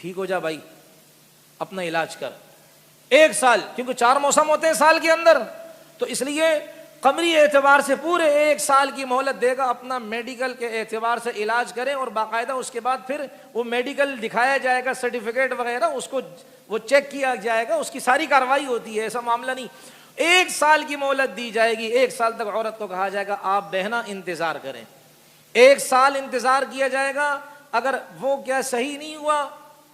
ठीक हो जा भाई, अपना इलाज कर। 1 साल, क्योंकि 4 मौसम होते हैं साल के अंदर, तो इसलिए कमरी एतबार से पूरे 1 साल की मोहलत देगा, अपना मेडिकल के एतबार से इलाज करें और बाकायदा उसके बाद फिर वो मेडिकल दिखाया जाएगा, सर्टिफिकेट वगैरह, उसको वो चेक किया जाएगा, उसकी सारी कार्रवाई होती है, ऐसा मामला नहीं। 1 साल की मोहलत दी जाएगी, 1 साल तक औरत को कहा जाएगा आप बहना इंतजार करें। 1 साल इंतजार किया जाएगा, अगर वो क्या सही नहीं हुआ,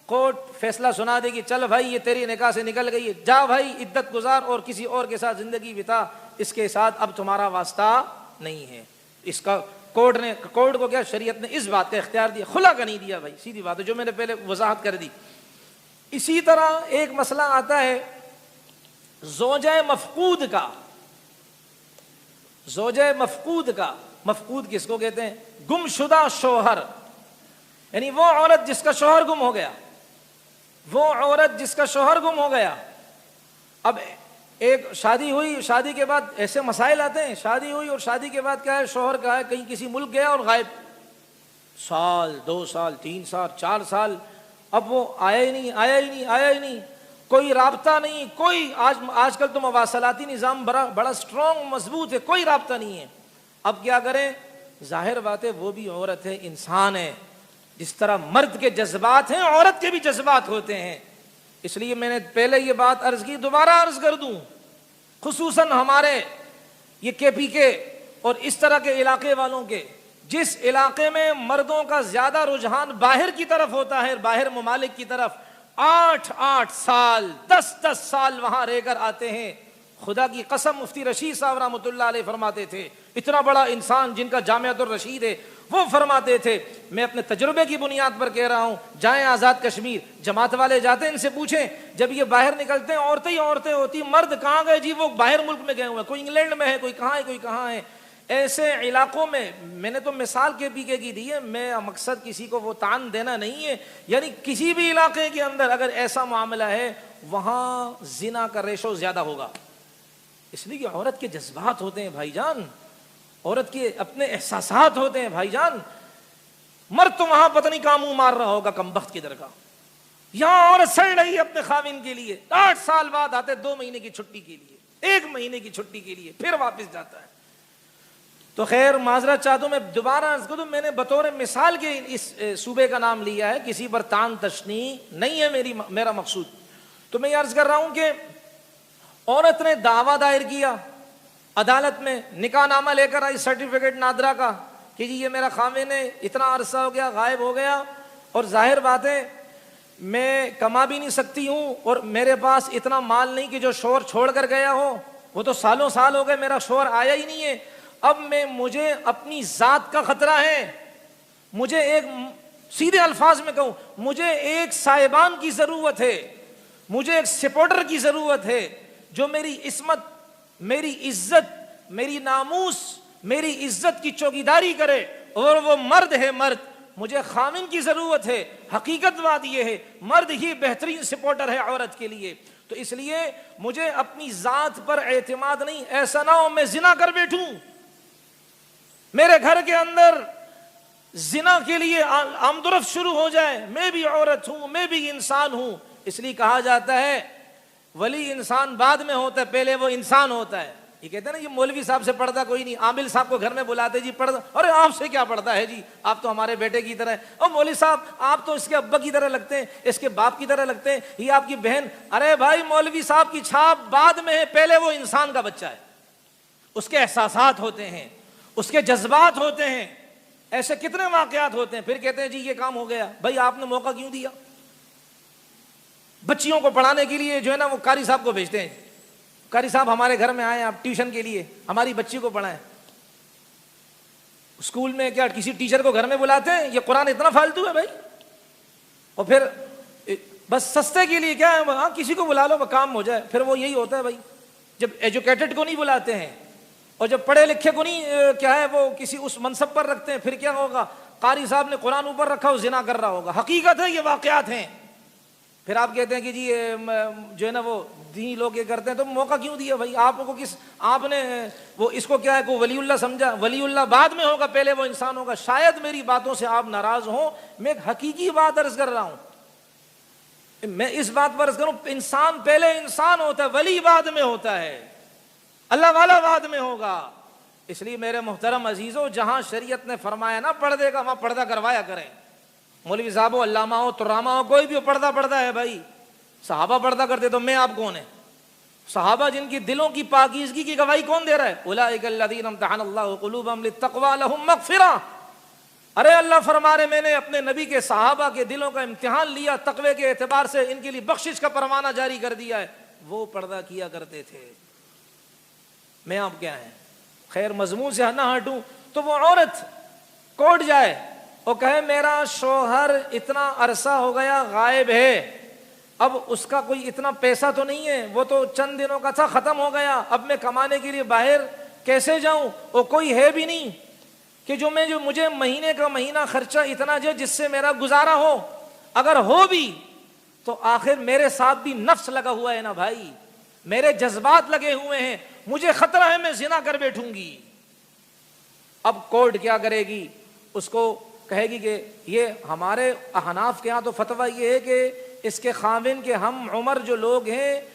कोर्ट फैसला सुना देगी, चल भाई ये तेरी निकाह से निकल गई है, जा भाई इद्दत गुजार और किसी और के साथ जिंदगी बिता, इसके साथ अब तुम्हारा वास्ता नहीं है। इसका कोर्ट को क्या, शरीयत ने इस बात का इख्तियार दिया, खुला का नहीं दिया भाई, सीधी बात है, जो मैंने पहले वजाहत कर दी। इसी तरह एक मसला आता है ज़ौजा मफकूद का। ज़ौजा मफकूद का, मफकूद किसको कहते हैं? गुमशुदा शोहर, यानी वो औरत जिसका शोहर गुम हो गया, वो औरत जिसका शोहर गुम हो गया। अब एक शादी हुई, शादी के बाद ऐसे मसाइल आते हैं, शादी हुई और शादी के बाद क्या है, शोहर का है कहीं किसी मुल्क गया और गायब, साल 2 साल 3 साल 4 साल, अब वो आया ही नहीं, आया ही नहीं, आया ही नहीं, कोई राब्ता नहीं, कोई आजकल तो मवासलाती निज़ाम बड़ा स्ट्रॉन्ग मजबूत है, कोई राब्ता नहीं है। अब क्या करें? जाहिर बात है वो भी औरत है, इंसान है, जिस तरह मर्द के जज्बात हैं औरत के भी जज्बात होते हैं। इसलिए मैंने पहले ये बात अर्ज की, दोबारा अर्ज कर दूं, खुसूसन हमारे ये KPK और इस तरह के इलाके वालों के, जिस इलाके में मर्दों का ज्यादा रुझान बाहर की तरफ होता है, बाहर मुमालिक की तरफ, 8-8 साल 10-10 साल वहां रहकर आते हैं। खुदा की कसम मुफ्ती रशीद साहब रहमतुल्लाह अलैह फरमाते थे, इतना बड़ा इंसान जिनका जामियातुर रशीद है, वो फरमाते थे, मैं अपने तजुर्बे की बुनियाद पर कह रहा हूं, जाएं आज़ाद कश्मीर, जमात वाले जाते हैं, इनसे पूछें, जब ये बाहर निकलते हैं औरतें ही औरतें होती, मर्द कहाँ गए जी? वो बाहर मुल्क में गए हुए हैं, कोई इंग्लैंड में है, कोई कहाँ है, कोई कहाँ है। ऐसे इलाकों में मैंने तो मिसाल KPK की दी है, मैं मकसद किसी को वो तान देना नहीं है, यानी किसी भी इलाके के अंदर अगर ऐसा मामला है, वहां जिना का रेशो ज्यादा होगा। इसलिए कि औरत के जज्बात होते हैं भाईजान, औरत के अपने एहसासात होते हैं भाईजान। मर्द तो वहां पता नहीं कहां मुंह मार रहा होगा कमबख्त की तरह का, यहां औरत सड़ रही है अपने खाविन के लिए, 8 साल बाद आते 2 महीने की छुट्टी के लिए, 1 महीने की छुट्टी के लिए, फिर वापस जाता है। तो खैर माजरत चाहता हूं, मैं दोबारा अर्ज करूं, मैंने बतौर मिसाल के इस सूबे का नाम लिया है, किसी पर तान तशनी नहीं है मेरा मकसूद। तो मैं ये अर्ज कर रहा हूं कि औरत ने दावा दायर किया अदालत में, निकाहनामा लेकर आई, सर्टिफिकेट नादरा का, कि जी ये मेरा खामिन है, इतना अरसा हो गया गायब हो गया, और जाहिर बात है मैं कमा भी नहीं सकती हूँ और मेरे पास इतना माल नहीं कि जो शोहर छोड़ कर गया हो, वो तो सालों साल हो गए मेरा शोहर आया ही नहीं है। अब मुझे अपनी जात का खतरा है, मुझे एक, सीधे अल्फाज में कहूं, मुझे एक साहिबान की जरूरत है, मुझे एक सपोर्टर की जरूरत है जो मेरी इस्मत, मेरी इज्जत, मेरी नामूस, मेरी इज्जत की चौकीदारी करे, और वो मर्द है मर्द, मुझे खामिन की जरूरत है। हकीकत बात ये है, मर्द ही बेहतरीन सपोर्टर है औरत के लिए। तो इसलिए मुझे अपनी जात पर एतमाद नहीं, ऐसा ना हो मैं जिना कर बैठूं, मेरे घर के अंदर जिना के लिए आमदरफ्त शुरू हो जाए, मैं भी औरत हूं, मैं भी इंसान हूं। इसलिए कहा जाता है वली इंसान बाद में होता है, पहले वो इंसान होता है। ये कहते हैं ना, ये मौलवी साहब से पढ़ता कोई नहीं, आमिल साहब को घर में बुलाते, जी पढ़, अरे आपसे क्या पढ़ता है जी, आप तो हमारे बेटे की तरह है। और मौलवी साहब आप तो इसके अब्बा की तरह लगते हैं, इसके बाप की तरह लगते हैं, ये आपकी बहन। अरे भाई मौलवी साहब की छाप बाद में है, पहले वो इंसान का बच्चा है, उसके एहसासात होते हैं, उसके जज्बात होते हैं। ऐसे कितने वाकयात होते हैं, फिर कहते हैं जी ये काम हो गया। भाई आपने मौका क्यों दिया? बच्चियों को पढ़ाने के लिए जो है ना वो कारी साहब को भेजते हैं, कारी साहब हमारे घर में आए आप ट्यूशन के लिए, हमारी बच्ची को पढ़ाएं। स्कूल में क्या किसी टीचर को घर में बुलाते हैं? ये कुरान इतना फालतू है भाई। और फिर बस सस्ते के लिए क्या है, हाँ किसी को बुला लो काम हो जाए। फिर वो यही होता है भाई, जब एजुकेटेड को नहीं बुलाते हैं और जब पढ़े लिखे को नहीं क्या है वो किसी उस मनसब पर रखते हैं, फिर क्या होगा? कारी साहब ने कुरान ऊपर रखा, वो जिना कर रहा होगा। हकीकत है, ये वाकयात हैं। फिर आप कहते हैं कि जी जो है ना वो दीनी लोग ये करते हैं, तो मौका क्यों दिया भाई? आपको किस, आपने वो इसको क्या है को वलीउल्लाह समझा? वलीउल्लाह बाद में होगा, पहले वो इंसान होगा। शायद मेरी बातों से आप नाराज हो, मैं एक हकीकी बात अर्ज कर रहा हूं। मैं इस बात पर अर्ज करूं, इंसान पहले इंसान होता है, वली बाद में होता है, अल्लाह वाला बाद में होगा। इसलिए मेरे मोहतरम अजीजों, जहां शरीयत ने फरमाया ना पर्दे का, वहां पर्दा करवाया करें। मौलवी साहब हो, अल्लामा हो, तुर्रामा हो, कोई भी हो, पर्दा पर्दा है भाई। सहाबा पर्दा करते तो मैं आप कौन है? सहाबा जिनकी दिलों की पाकीज़गी की गवाही कौन दे रहा है? उलाइका अल्लज़ीना इम्तहनल्लाहु क़ुलूबहुम लित्तक़वा लहुम मग़फ़िरा। अरे अल्लाह फरमा रहे, मैंने अपने नबी के सहाबा के दिलों का इम्तिहान लिया, तकवे के एतबार से इनके लिए बख्शिश का परवाना जारी कर दिया है। वो पर्दा किया करते थे। मैं आप क्या है? खैर, मजमून से ना हटूं तो वो औरत कोर्ट जाए और कहे मेरा शोहर इतना अरसा हो गया गायब है, अब उसका कोई इतना पैसा तो नहीं है, वो तो चंद दिनों का था, खत्म हो गया, अब मैं कमाने के लिए बाहर कैसे जाऊं, और कोई है भी नहीं कि जो मुझे महीने का महीना खर्चा इतना जो जिससे मेरा गुजारा हो। अगर हो भी तो आखिर मेरे साथ भी नफ्स लगा हुआ है ना भाई, मेरे जज्बात लगे हुए हैं, मुझे खतरा है मैं जिना कर बैठूंगी। अब कोर्ट क्या करेगी? उसको कहेगी कि ये हमारे अहनाफ के यहाँ तो फतवा ये है कि इसके खाविन के हम उम्र जो लोग हैं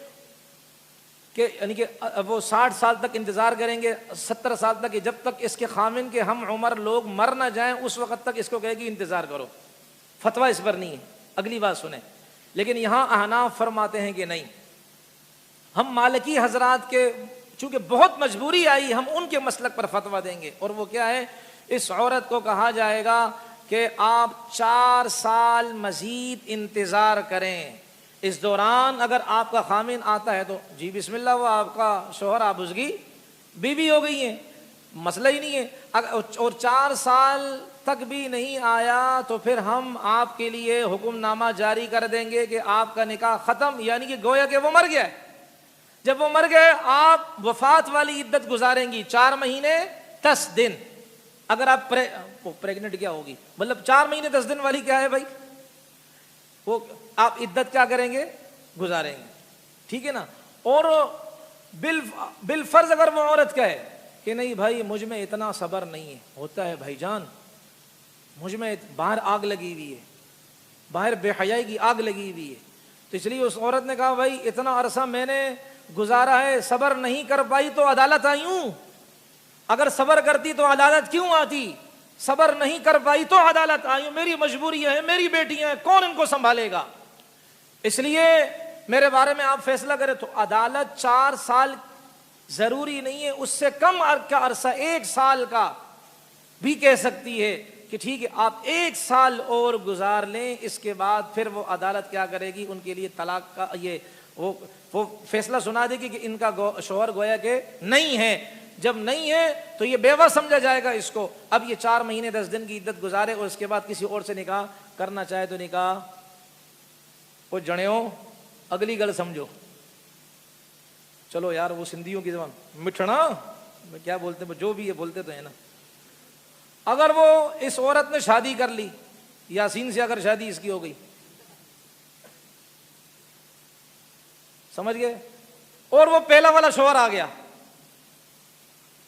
कि यानी कि वो 60 साल तक इंतज़ार करेंगे, 70 साल तक, जब तक इसके खाविन के हम उम्र लोग मर ना जाएं उस वक़्त तक इसको कहेगी इंतज़ार करो। फतवा इस पर नहीं है। अगली बात सुने, लेकिन यहाँ अहनाफ फरमाते हैं कि नहीं, हम मालिकी हजरात के चूंकि बहुत मजबूरी आई, हम उनके मसलक पर फतवा देंगे। और वो क्या है? इस औरत को कहा जाएगा कि आप 4 साल मजीद इंतज़ार करें। इस दौरान अगर आपका खामिन आता है तो जी बिस्मिल्लाह, वो आपका शोहर, आप उसकी बीवी हो गई है, मसला ही नहीं है। और 4 साल तक भी नहीं आया तो फिर हम आपके लिए हुक्मनामा जारी कर देंगे कि आपका निकाह ख़त्म, यानी कि गोया कि वो मर गया है। जब वो मर गए, आप वफात वाली इद्दत गुजारेंगी 4 महीने 10 दिन। अगर आप प्रेग्नेंट क्या होगी, मतलब 4 महीने 10 दिन वाली क्या है भाई, वो आप इद्दत क्या करेंगे? गुजारेंगे, ठीक है ना। और बिल फर्ज अगर वो औरत कहे कि नहीं भाई मुझ में इतना सब्र नहीं है, होता है भाईजान, मुझ में बाहर आग लगी हुई है, बाहर बेहयाई की आग लगी हुई है, तो इसलिए उस औरत ने कहा भाई इतना अरसा मैंने गुजारा है, सब्र नहीं कर पाई तो अदालत आई हूं। अगर सब्र करती तो अदालत क्यों आती? सब्र नहीं कर पाई तो अदालत आई हूं, मेरी मजबूरी है, मेरी बेटियां हैं, कौन इनको संभालेगा? इसलिए मेरे बारे में आप फैसला करें। तो अदालत 4 साल जरूरी नहीं है, उससे कम का अरसा 1 साल का भी कह सकती है कि ठीक है आप 1 साल और गुजार लें, इसके बाद फिर वो अदालत क्या करेगी? उनके लिए तलाक का ये वो फैसला सुना देगी कि इनका शौहर गोया के नहीं है। जब नहीं है तो ये बेवा समझा जाएगा इसको। अब ये 4 महीने 10 दिन की इद्दत गुजारे और उसके बाद किसी और से निकाह करना चाहे तो निकाह वो जणेओ। अगली गल समझो, चलो यार वो सिंधियों की जबान मिठना में क्या बोलते हैं, जो भी ये बोलते तो है ना। अगर वो इस औरत ने शादी कर ली, यासीन से अगर शादी इसकी हो गई, समझ गए, और वो पहला वाला शौहर आ गया,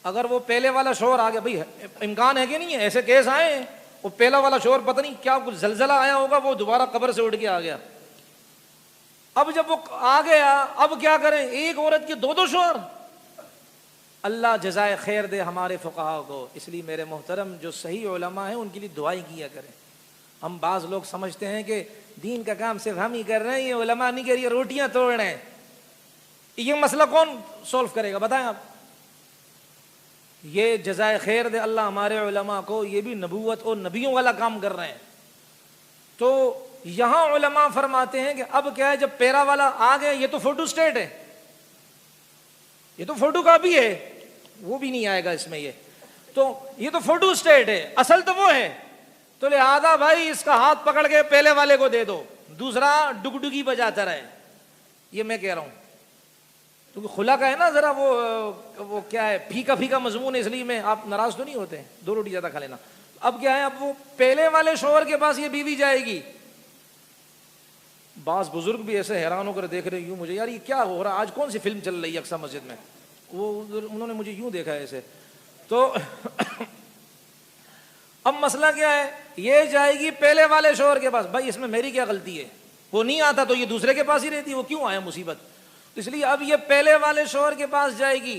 अगर वो पहले वाला शौहर आ गया, भाई इम्कान है कि नहीं है, ऐसे केस आए, वो पहला वाला शौहर पता नहीं क्या कुछ जलजला आया होगा, वो दोबारा कब्र से उठ के आ गया। अब जब वो आ गया, अब क्या करें? एक औरत के 2-2 शौहर। अल्लाह जज़ाए खैर दे हमारे फुक़हा को। इसलिए मेरे मोहतरम जो सही उलमा है उनके लिए दुआएं किया करें। हम बाज़ लोग समझते हैं कि दीन का काम सिर्फ हम ही कर रहे हैं, ये उलमा नहीं कर रही, रोटियां तोड़ रहे हैं। ये मसला कौन सॉल्व करेगा बताएं आप? ये जज़ाए खैर दे अल्लाह हमारे उलमा को, ये भी नबूवत और नबियों वाला काम कर रहे हैं। तो यहां उलमा फरमाते हैं कि अब क्या है, जब पैरा वाला आ गया, ये तो फोटो स्टेट है, ये तो फोटो कॉपी है, वो भी नहीं आएगा इसमें, ये तो फोटो स्टेट है, असल तो वो है। तो लिहाजा भाई इसका हाथ पकड़ के पहले वाले को दे दो, दूसरा डुगडुगी बजाता रहे। ये मैं कह रहा हूं क्योंकि खुला का है ना, जरा वो क्या है, फीका फीका मजमून है, इसलिए मैं, आप नाराज तो नहीं होते, 2 रोटी ज्यादा खा लेना। अब क्या है, अब वो पहले वाले शौहर के पास ये बीवी जाएगी। बास बुजुर्ग भी ऐसे हैरान होकर देख रहे, यूं मुझे, यार ये क्या हो रहा है, आज कौन सी फिल्म चल रही है अक्सा मस्जिद में, वो उन्होंने मुझे यूं देखा है ऐसे। तो अब मसला क्या है, ये जाएगी पहले वाले शौहर के पास, भाई इसमें मेरी क्या गलती है, वो नहीं आता तो ये दूसरे के पास ही रहती, वो क्यों आया मुसीबत। तो इसलिए अब ये पहले वाले शौहर के पास जाएगी